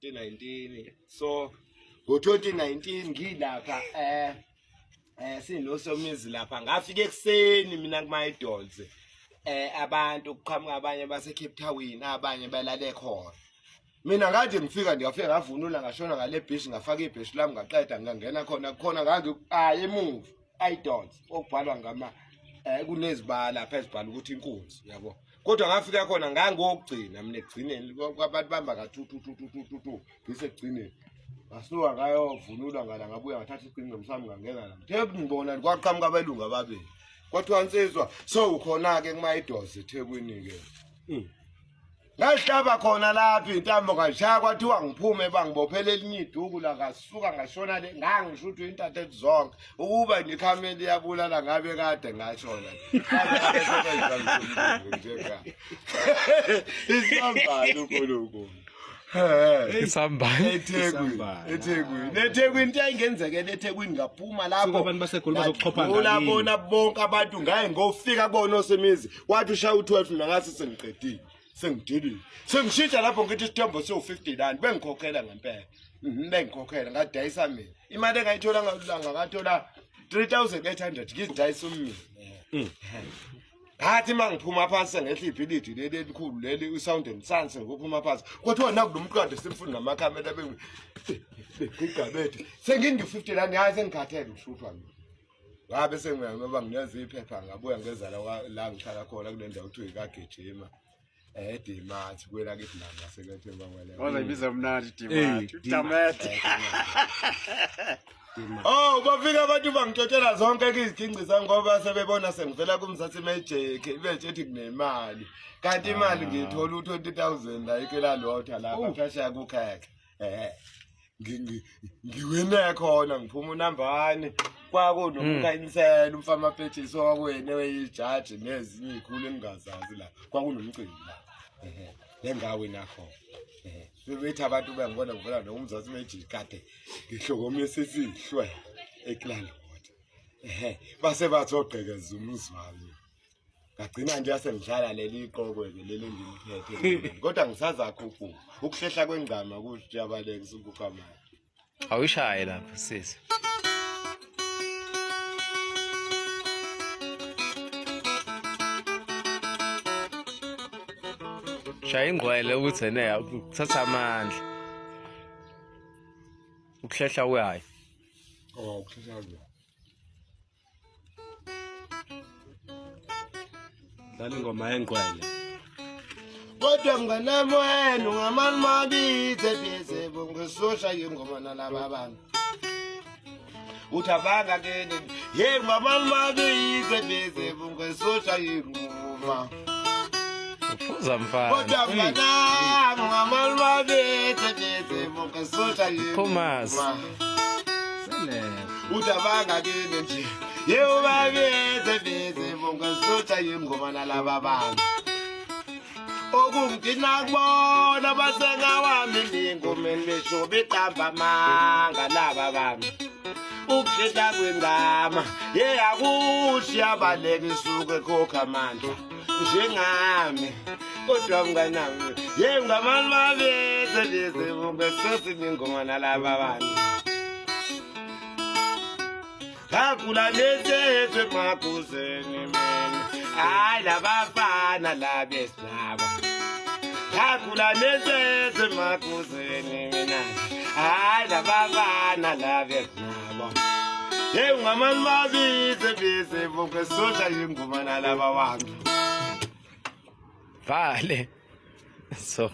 2019. So ngo-2019 ngilapha sinosomizi lapha ngafika ekuseni mina kuma-idols abantu kuqhamuka abanye base Cape Town abanye balale khona. Mina ngathi ngifika ngiyafika ngavunula ngashona ngale bhishi ngafaka ibhishi lami ngaqeda ngangena khona ngangi emuva idols okubhalwa ngama kunezibala lapha ezibhala ukuthi inkunzi yabo. Kodwa ngafika khona ngangokugcina mina ekugcineni kwabantu bamba ka-2 bese ekugcineni ngasuka ngayovunula ngala ngabuya ngathatha isigcinqo sami ngangena la ngibona kwaqhamuka abelungu ababili kwathiwa nsizwa so ukhona ke kuma-idols eThekwini ke ngahlaba khona lapha intambo ngashaya kwathiwa ngiphume bangibophele elinye iduku la ngasuka ngashona le ngangishuthwa intathe zonke ukuba ngikhameli yabulala ngabe kade ngashona isambalo khuluko isambalo eThekwini into ayingenzekele eThekwini ngaphuma lapho abantu baseGoli bazokuxhopha ngani ulabona bonke abantu ngaye ngofika kubona osemizi wathi ushaya u12 mina ngase sengiqedile sengidilile sengishintsha lapho ngithi isithombo siwu-59 bengikhokhela ngempela bengikhokhela ngadayisa mina imali engayithola ngalanga ngathola 3800 ngizidayisa umini ngathi mangiphuma phansi sengehla ibhilidi leli elikhulu leli uSound and Sons ngophuma phansi kwathiwa naku nomqondo simfuni namakhamera begigabethe sengingi-50 rand hayi sengikhathele ushuthwa mina ngabe sengiyaba ngineza iphepha ngabuya ngeza la ngihlala khona kule ndawo kuthiwa ikagejima Dimathi kwela kithi nami sekethe bangwele wazayibiza mnandi Dimathi oh bafika abantu bangitshotshela zonke iziginci zami ngoba sebebona sengivela kumzatsi Magic ibejethi kunemali kanti imali ngiyithola u20000 ayikela lotha lapha phesheya kukhekhe ngiwine khona ngiphuma unumber 1 kwakunomkhayinisela umfama Phethiso wakwene weyijaji nezinye ikhulu engingazazi la kwakunomcimbi la lengawina khona bebethi abantu bengibona ngivela nomzatsi Magic kade ngihlokomisa isihlwe eklani water base bathogqekeza umuzi wami ngagcina nje asengidlala leli iqokwe leli ngiliphethe kodwa ngisazakho ukuhlehla kwengqama kujabaleke sukukhamayo awushaye lapha sisi shaya ingqwele ukuthi ene ukuthatha amandla ukuhlehla uyayi ukuhlehla dlala ingoma yengqwele kodwa mnganami wena ungamali mabithe bese bongesosha ingoma nalaba abantu uthavanga kene ye ngamali mabithe bese bongesosha ingoma ufuza mfana kodwa mnganami ungamali mabithe bese bongesosha ingoma uthavanga kene nje ye ubabithe bese bongesosha ingoma nalaba abantu okungidina kubona basengawami ingomeni besho beqamba manga laba bami ukushesha kwengama ye akushi abaleke isuke khokha amandla njengami kodwa mnganami ye ngamali mabethe leze bongesose ingoma nalaba bami ngakula nezethwe makuzeni mina hayi labafana labesinaba ngakula nezethwe makuzeni mina hayi labafana labesinaba ye ngamali mabithe bese bongesosha ingoma nalaba bantu vale so